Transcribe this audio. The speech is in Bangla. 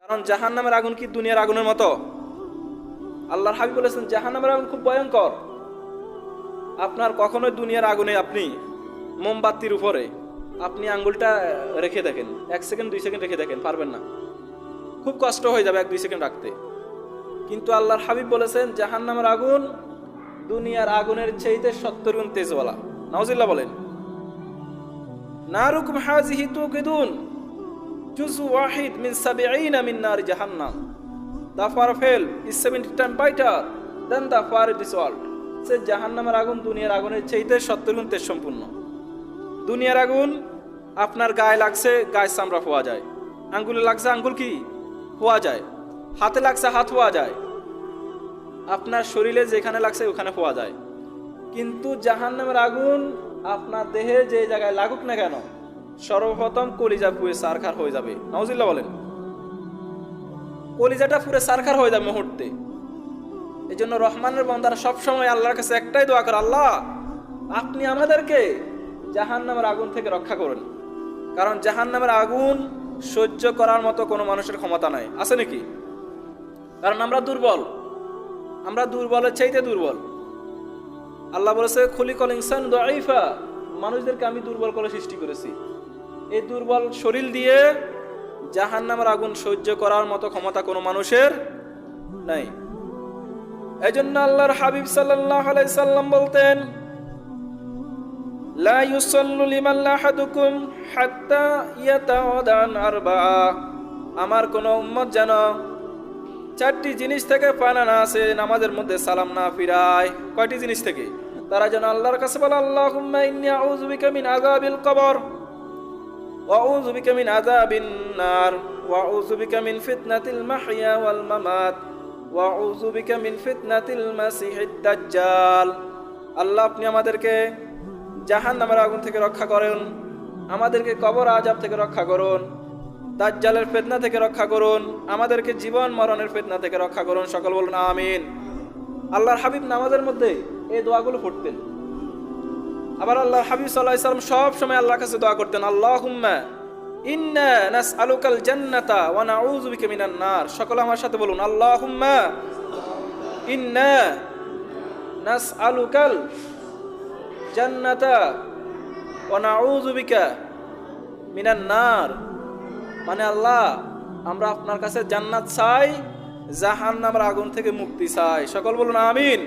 কারণ জাহান্নামের আগুন কি দুনিয়ার আগুনের মতো? আল্লাহর হাবিব বলেছেন জাহান্নামের আগুন খুব ভয়ঙ্কর। আপনার কখনোই দুনিয়ার আগুনে আপনি মোমবাতির উপরে আপনি আঙ্গুলটা রেখে দেখেন, 1 সেকেন্ড 2 সেকেন্ড রেখে দেখেন, পারবেন না। খুব কষ্ট হয়ে যাবে 1-2 সেকেন্ড রাখতে। কিন্তু আল্লাহর হাবিব বলেছেন জাহান্নামের আগুন দুনিয়ার আগুনের চাইতে 70 গুণ তেজওয়ালা। নাউজুবিল্লাহ বলেন। নারুকুম হাযিহি তুকিদুন জুজু ওয়াহিদ মিন 70 মিন নার জাহান্নাম। The fire is 70 times brighter than the fire of this world. সে জাহান্নামের আগুন দুনিয়ার আগুনের চাইতে 70 গুণ তেজ সম্পূর্ণ। দুনিয়ার আগুন আপনার গায়ে লাগছে, গায়ে চামড়া পোয়া যায়। আঙ্গুলে লাগছে, আঙ্গুল কি পোয়া যায়। হাতে লাগছে, হাত পোয়া যায়। আপনার শরীরে যেখানে লাগছে ওখানে পোয়া যায়। কিন্তু জাহান্নামের আগুন আপনার দেহে যে জায়গায় লাগুক না কেন, সর্বপ্রথম কলিজা পুড়ে ছারখার হয়ে যাবে। নাউজুবিল্লাহ বলেন। কলিজাটা পুরো ছারখার হয়ে যাবে মুহূর্তে। এই জন্য রহমানের বান্দারা সবসময় আল্লাহর কাছে একটাই দোয়া করে, আল্লাহ আপনি আমাদেরকে জাহান্নামের আগুন থেকে রক্ষা করুন। কারণ জাহান্নামের আগুন সহ্য করার মতো কোনো মানুষের ক্ষমতা নাই, আছে নাকি? কারণ আমরা দুর্বল, আমরা দুর্বলের চাইতে দুর্বল। আল্লাহ বলেছে খুলিকাল ইনসানু দাঈফা, মানুষদেরকে আমি দুর্বল করে সৃষ্টি করেছি। এই দুর্বল শরীর দিয়ে জাহান্নামের আগুন সহ্য করার মতো ক্ষমতা কোনো মানুষের নাই। এজন্য আল্লাহর হাবিব সাল্লাল্লাহু আলাইহি সাল্লাম বলতেন লা ইউসাল্লু লিমান আহাদুকুম হাত্তা ইয়াতাওয়াদান আরবাআ, আমার কোন উম্মত যেন 4টি জিনিস থেকে পানা না আসে, নামাজের মধ্যে সালাম না ফিরায়। কয়টি জিনিস থেকে? তারা যেন আল্লাহর কাছে বলে আল্লাহুম্মা ইন্নী আউযু বিকা মিন আযাবিল কবর ওয়া আউযু বিকা মিন আযাবিন নার ওয়া আউযু বিকা মিন ফিতনাতিল মাহইয়া ওয়াল মামাত ওয়া আউযু বিকা মিন ফিতনাতিল মাসিহিদ দাজ্জাল। আল্লাহ আপনি আমাদেরকে জাহান্নামের আগুন থেকে রক্ষা করুন, আমাদেরকে কবর আযাব থেকে রক্ষা করুন, দাজ্জালের ফিতনা থেকে রক্ষা করুন, আমাদেরকে জীবন মরণের ফিতনা থেকে রক্ষা করুন। সকল বলুন আমিন। আল্লাহর হাবিব নামাজের মধ্যে এই দোয়াগুলো পড়তেন। আবার আল্লাহর হাবিব সাল্লাল্লাহু আলাইহি সাল্লাম সব সময় আল্লাহর কাছে দোয়া করতেন আল্লাহুম্মা ইন্না নাসআলুকাল জান্নাতা ওয়া নাউযু বিকা মিনান নার। সকলে আমার সাথে বলুন আল্লাহুম্মা ইন্না নাসআলুকাল জান্নাতা ওয়া নাউযু বিকা মিনান নার। মানে আল্লাহ আমরা আপনার কাছে জান্নাত চাই, জাহান্নামের আগুন থেকে মুক্তি চাই। সকল বলুন আমিন।